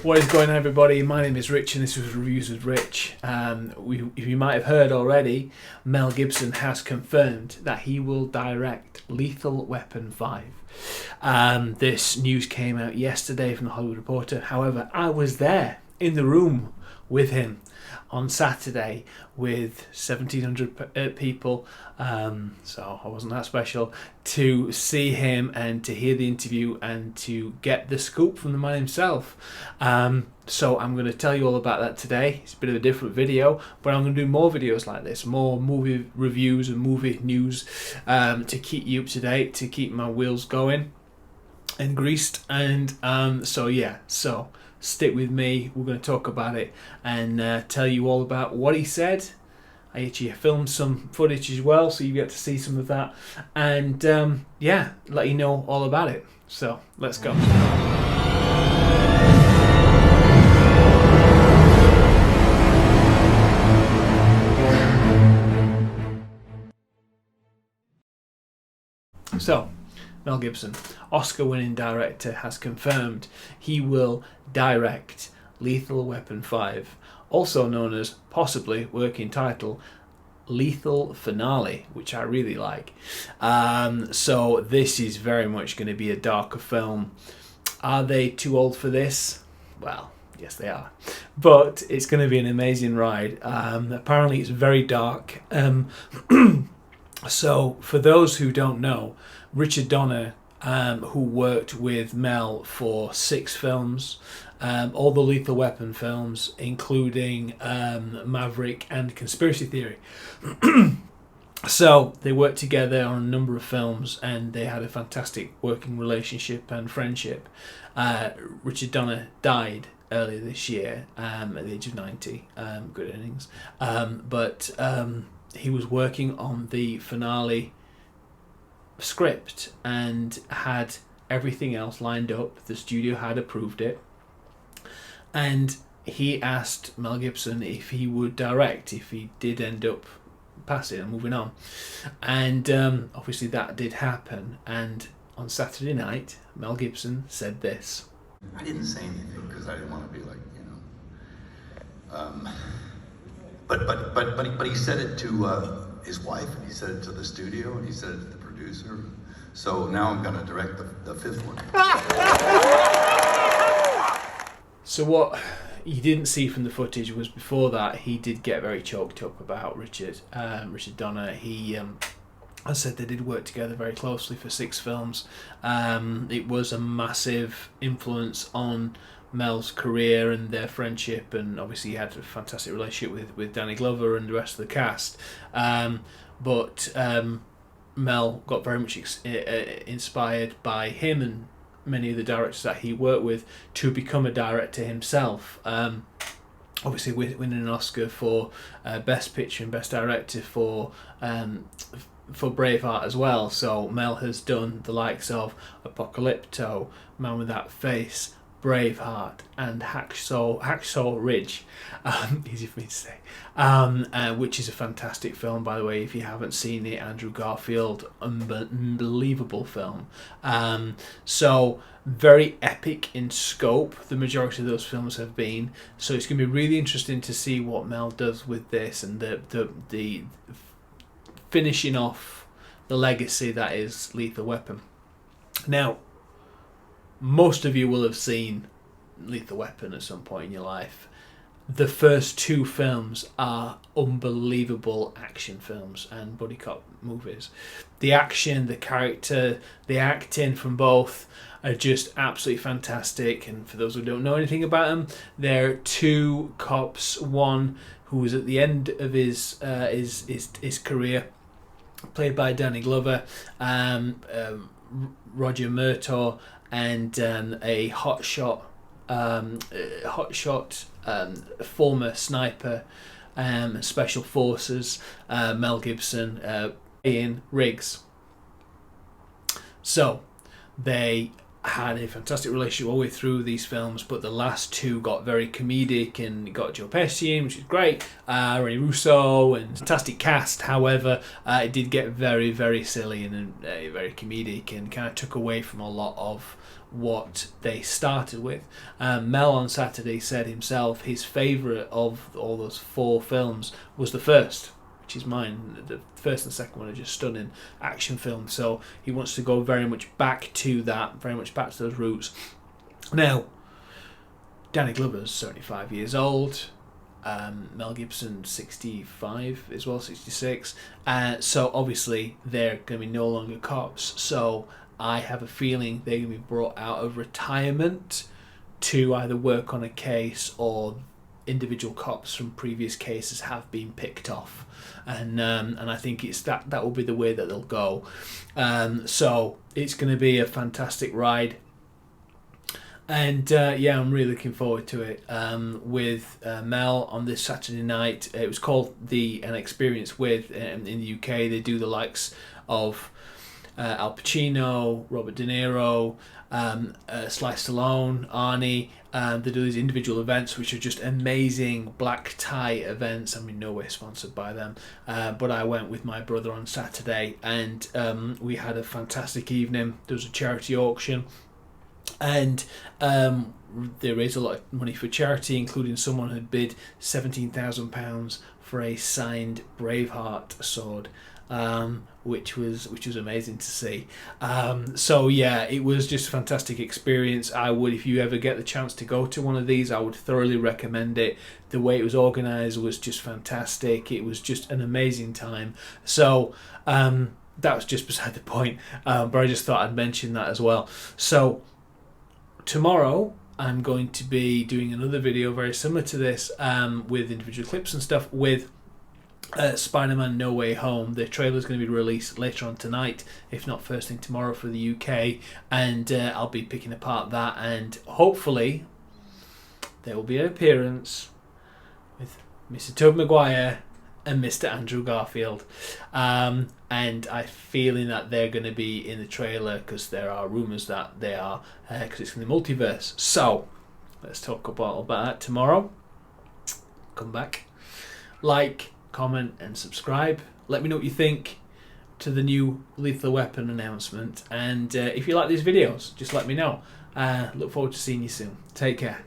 What is going on, everybody? My name is Rich and this is Reviews with Rich. You might have heard already, Mel Gibson has confirmed that he will direct Lethal Weapon 5. This news came out yesterday from the Hollywood Reporter. However, I was there in the room with him on Saturday with 1,700 people, so I wasn't that special, to see him and to hear the interview and to get the scoop from the man himself. So I'm going to tell you all about that today. It's a bit of a different video, but I'm going to do more videos like this, more movie reviews and movie news, to keep you up to date, to keep my wheels going and greased. And so stick with me. We're going to talk about it and tell you all about what he said. I actually filmed some footage as well, so you get to see some of that, and let you know all about it. So let's go. So, Mel Gibson, Oscar-winning director, has confirmed he will direct Lethal Weapon 5, also known as, possibly, working title, Lethal Finale, which I really like. So this is very much going to be a darker film. Are they too old for this? Well, yes they are. But it's going to be an amazing ride. Apparently it's very dark. So, for those who don't know, Richard Donner, who worked with Mel for 6 films, all the Lethal Weapon films, including Maverick and Conspiracy Theory. So, they worked together on a number of films and they had a fantastic working relationship and friendship. Richard Donner died earlier this year at the age of 90. Good innings. But he was working on the finale script and had everything else lined up. The studio had approved it, and he asked Mel Gibson if he would direct if he did end up passing and moving on, and obviously that did happen. And on Saturday night, Mel Gibson said this. I didn't say anything because I didn't want to be like, But he said it to his wife, and he said it to the studio, and he said it to the producer. So now I'm going to direct the 5th one. So what you didn't see from the footage was before that he did get very choked up about Richard Donner. He I said they did work together very closely for 6 films. It was a massive influence on Mel's career and their friendship, and obviously he had a fantastic relationship with Danny Glover and the rest of the cast. But Mel got very much inspired by him and many of the directors that he worked with to become a director himself. Obviously winning an Oscar for Best Picture and Best Director for Braveheart as well. So Mel has done the likes of Apocalypto, Man with That Face, Braveheart, and Hacksaw Ridge, easy for me to say, which is a fantastic film, by the way, if you haven't seen it. Andrew Garfield, unbelievable film. So very epic in scope, the majority of those films have been. So it's going to be really interesting to see what Mel does with this and the finishing off the legacy that is Lethal Weapon. Now, most of you will have seen Lethal Weapon at some point in your life. The first 2 films are unbelievable action films and buddy cop movies. The action, the character, the acting from both are just absolutely fantastic. And for those who don't know anything about them, they're 2 cops. One who was at the end of his career, played by Danny Glover, Roger Murtaugh, and a hotshot former sniper, special forces, Mel Gibson, Ian Riggs. So they had a fantastic relationship all the way through these films, but the last two got very comedic, and got Joe Pesci in, which is great, Rene Russo, and fantastic cast. However, it did get very, very silly and very comedic, and kind of took away from a lot of what they started with. Mel on Saturday said himself his favourite of all those 4 films was the first, which is mine. The first and the second one are just stunning action films, so he wants to go very much back to that, very much back to those roots. Now, Danny Glover's 75 years old, Mel Gibson 65 as well, 66, so obviously they're going to be no longer cops, so I have a feeling they're going to be brought out of retirement to either work on a case, or individual cops from previous cases have been picked off, and I think it's that will be the way that they'll go. So it's going to be a fantastic ride, and yeah, I'm really looking forward to it. With Mel on this Saturday night, it was called An Experience With. In the UK, they do the likes of Al Pacino, Robert De Niro, Sly Stallone, Arnie. They do these individual events which are just amazing black tie events. I'm in no way sponsored by them, but I went with my brother on Saturday, and we had a fantastic evening. There was a charity auction, and they raised a lot of money for charity, including someone who had bid £17,000 for a signed Braveheart sword, which was amazing to see. So yeah, it was just a fantastic experience. I would, if you ever get the chance to go to one of these, I would thoroughly recommend it. The way it was organised was just fantastic. It was just an amazing time. So that was just beside the point, but I just thought I'd mention that as well. So tomorrow I'm going to be doing another video very similar to this, with individual clips and stuff, with Spider-Man No Way Home. The trailer is going to be released later on tonight, if not first thing tomorrow for the UK, and I'll be picking apart that, and hopefully there will be an appearance with Mr. Tobey Maguire and Mr. Andrew Garfield, and I'm feeling that they're going to be in the trailer, because there are rumours that they are, because it's in the multiverse. So let's talk about that tomorrow. Come back, like, comment and subscribe. Let me know what you think to the new Lethal Weapon announcement, and if you like these videos, just let me know. Look forward to seeing you soon. Take care.